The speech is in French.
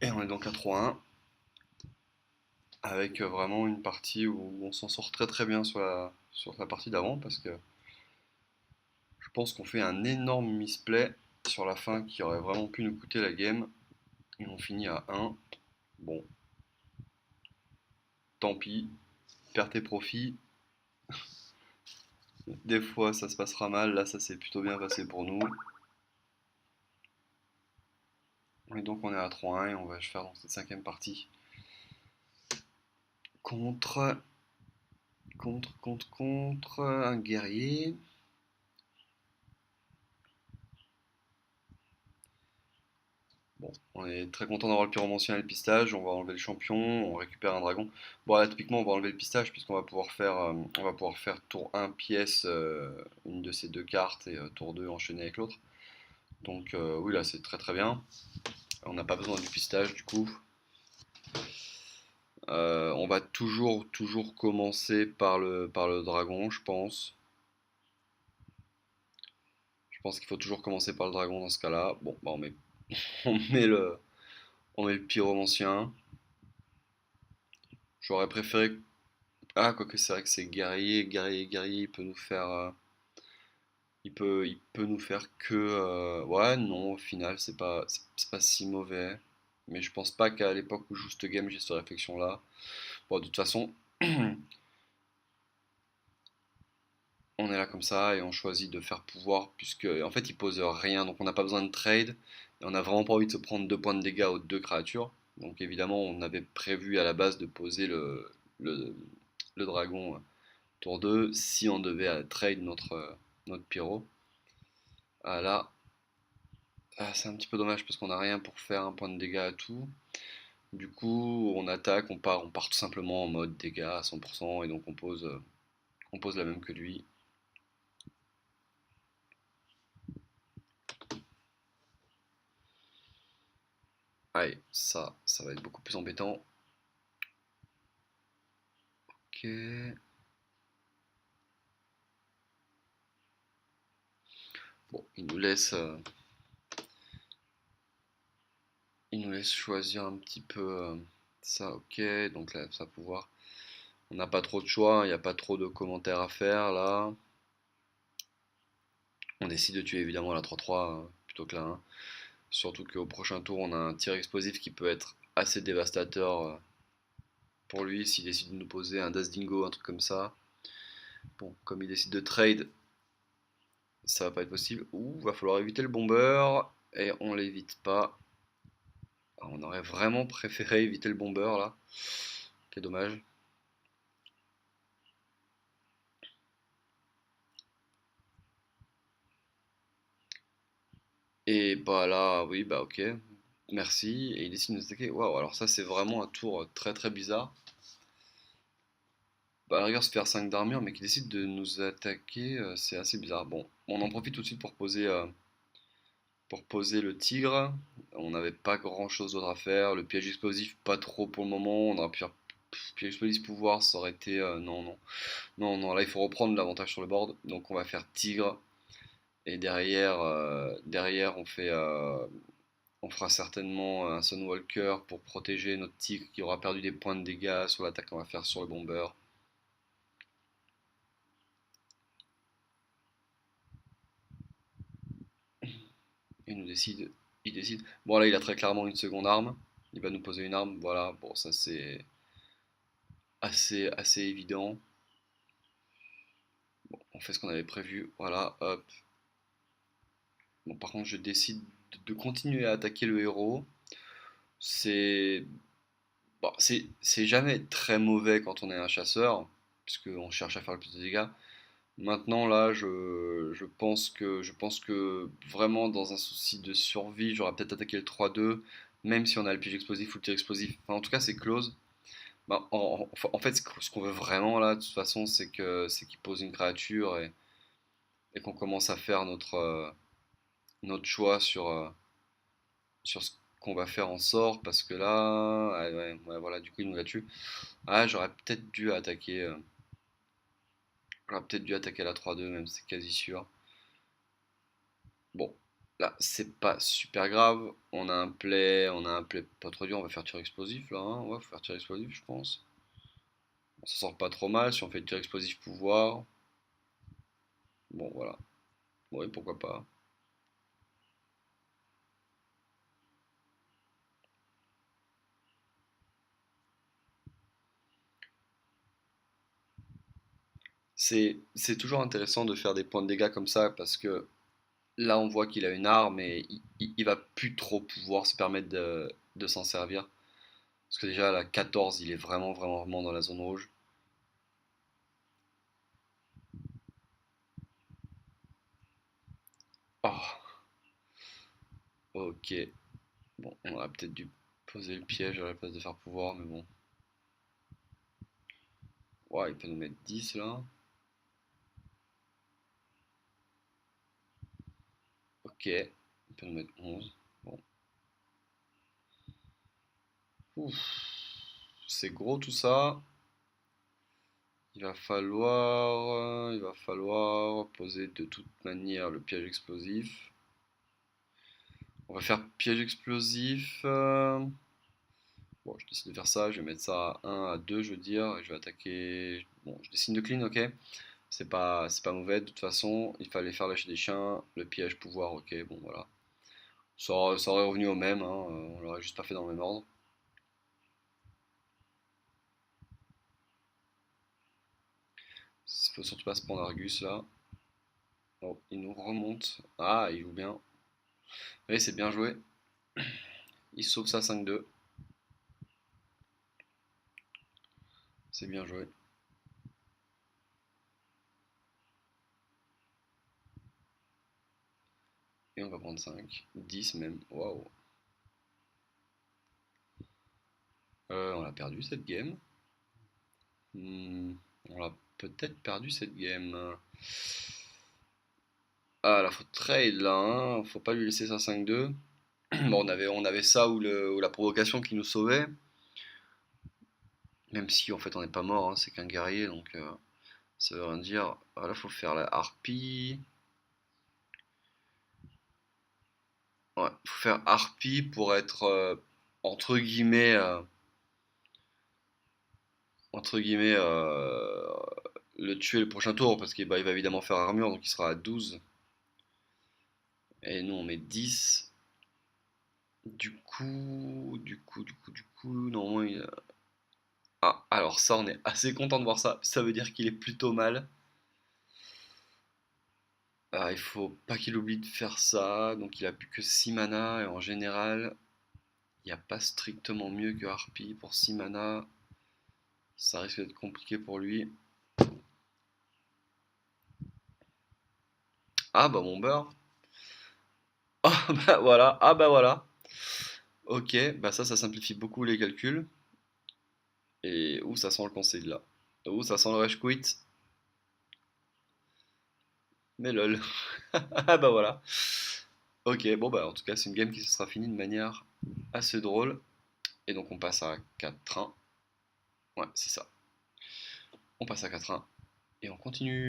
Et on est donc à 3-1, avec vraiment une partie où on s'en sort très très bien sur la partie d'avant, parce que je pense qu'on fait un énorme misplay sur la fin qui aurait vraiment pu nous coûter la game, et on finit à 1. Bon, tant pis, perte et profit. Des fois ça se passera mal, là ça s'est plutôt bien passé pour nous. Et donc on est à 3-1 et on va faire dans cette cinquième partie contre, contre un guerrier. Bon, on est très content d'avoir le pyromancien et le pistage. On va enlever le champion, on récupère un dragon. Bon, là, typiquement, on va enlever le pistage puisqu'on va pouvoir faire tour 1 pièce, une de ces deux cartes, et tour 2 enchaîner avec l'autre. Donc, oui, là, c'est très très bien. On n'a pas besoin du pistage du coup. On va toujours commencer par le dragon, je pense. Je pense qu'il faut toujours commencer par le dragon dans ce cas-là. Bon, bah, on met le pyromancien. J'aurais préféré. Ah, quoique c'est vrai que c'est guerrier, guerrier, guerrier, il peut nous faire. Il peut nous faire que. Ouais, non, au final, c'est pas si mauvais. Mais je pense pas qu'à l'époque où je joue ce game, j'ai cette réflexion-là. Bon, de toute façon, on est là comme ça et on choisit de faire pouvoir, puisque en fait, il pose rien, donc on n'a pas besoin de trade. Et on n'a vraiment pas envie de se prendre 2 points de dégâts aux deux créatures. Donc évidemment, on avait prévu à la base de poser le, le dragon tour 2 si on devait trade notre pyro. Ah, là, c'est un petit peu dommage parce qu'on n'a rien pour faire un point de dégâts à tout. Du coup, on attaque, on part tout simplement en mode dégâts à 100% et donc on pose la même que lui. Allez, ça va être beaucoup plus embêtant. Ok. Bon, il nous laisse choisir un petit peu ça, ok. Donc là, ça va pouvoir. On n'a pas trop de choix, il n'y a pas trop de commentaires à faire là. On décide de tuer évidemment la 3-3 plutôt que la 1. Surtout qu'au prochain tour, on a un tir explosif qui peut être assez dévastateur pour lui s'il décide de nous poser un Das Dingo, un truc comme ça. Bon, comme il décide de trade, ça va pas être possible. Ouh, va falloir éviter le bomber et on l'évite pas. Ah, on aurait vraiment préféré éviter le bomber là. Quel dommage. Et bah là, oui, bah ok. Merci. Et il décide de nous attaquer. Waouh, alors ça c'est vraiment un tour très très bizarre. Bah, à la rigueur, se faire 5 d'armure, mais qui décide de nous attaquer, c'est assez bizarre. Bon, on en profite tout de suite pour poser le tigre. On n'avait pas grand chose d'autre à faire. Le piège explosif, pas trop pour le moment. On aurait pu faire piège explosif pouvoir, ça aurait été. Non, non. Non, non, là il faut reprendre l'avantage sur le board. Donc on va faire tigre. Et derrière on fera certainement un Sunwalker pour protéger notre tigre qui aura perdu des points de dégâts sur l'attaque qu'on va faire sur le bomber. Il décide. Bon, là, il a très clairement une seconde arme. Il va nous poser une arme. Voilà, bon, ça c'est assez évident. Bon, on fait ce qu'on avait prévu. Voilà, hop. Bon, par contre, je décide de continuer à attaquer le héros. C'est. Bon, c'est jamais très mauvais quand on est un chasseur, puisqu'on cherche à faire le plus de dégâts. Maintenant, là, je pense que vraiment, dans un souci de survie, j'aurais peut-être attaqué le 3-2, même si on a le piège explosif ou le tir explosif. Enfin, en tout cas, c'est close. Bah, en fait, ce qu'on veut vraiment là, de toute façon, c'est qu'il pose une créature et qu'on commence à faire notre choix sur ce qu'on va faire en sort, parce que là, ah ouais, ouais, voilà, du coup, il nous la tue. Ah, j'aurais peut-être dû attaquer la 3-2, même, c'est quasi sûr. Bon. Là, c'est pas super grave. On a un play pas trop dur. On va faire tir explosif là, hein. Ouais, faut faire tir explosif, je pense. On s'en sort pas trop mal si on fait tir explosif pouvoir. Bon, voilà. Oui, pourquoi pas. C'est toujours intéressant de faire des points de dégâts comme ça parce que là, on voit qu'il a une arme et il va plus trop pouvoir se permettre de s'en servir. Parce que déjà, à la 14, il est vraiment dans la zone rouge. Oh, ok. Bon, on aurait peut-être dû poser le piège à la place de faire pouvoir, mais bon. Ouais, il peut nous mettre 10 là. Ok. Il peut nous mettre 11. Bon. Ouf. C'est gros tout ça. Il va falloir poser de toute manière le piège explosif. On va faire piège explosif. Bon, je décide de faire ça. Je vais mettre ça à 1, à 2, je veux dire. Et je vais attaquer. Bon, je dessine de clean, ok. C'est pas mauvais. De toute façon, il fallait faire lâcher des chiens. Le piège pouvoir, ok. Bon, voilà. Ça aurait revenu au même, hein. On l'aurait juste pas fait dans le même ordre. Il faut surtout pas se prendre Argus là. Oh, il nous remonte. Ah, il joue bien. Oui, c'est bien joué. Il sauve ça 5-2. C'est bien joué. Et on va prendre 5. 10 même. Waouh. On l'a perdu cette game. Hmm, on l'a peut-être perdu cette game. Ah, là, faut trade là, hein. Faut pas lui laisser ça 5-2. Bon, on avait ça ou la provocation qui nous sauvait. Même si en fait on n'est pas mort, hein, c'est qu'un guerrier, donc ça veut rien dire. Voilà, faut faire la harpie. Ouais, faut faire harpie pour être entre guillemets, euh, entre guillemets, le tuer le prochain tour parce qu'il bah, il va évidemment faire armure, donc il sera à 12. Et nous on met 10. Du coup, normalement Ah, alors ça, on est assez content de voir ça. Ça veut dire qu'il est plutôt mal. Ah, il faut pas qu'il oublie de faire ça. Donc il a plus que 6 mana. Et en général, il n'y a pas strictement mieux que Harpie pour 6 mana. Ça risque d'être compliqué pour lui. Ah bah mon beurre. Ah bah voilà. Ah bah voilà. Ok, bah ça simplifie beaucoup les calculs. Et où ça sent le conseil là. Où ça sent le rage quit. Mais lol. Ah bah voilà. Ok, bon bah en tout cas c'est une game qui se sera finie de manière assez drôle. Et donc on passe à 4-1. Ouais, c'est ça. On passe à 4-1 et on continue.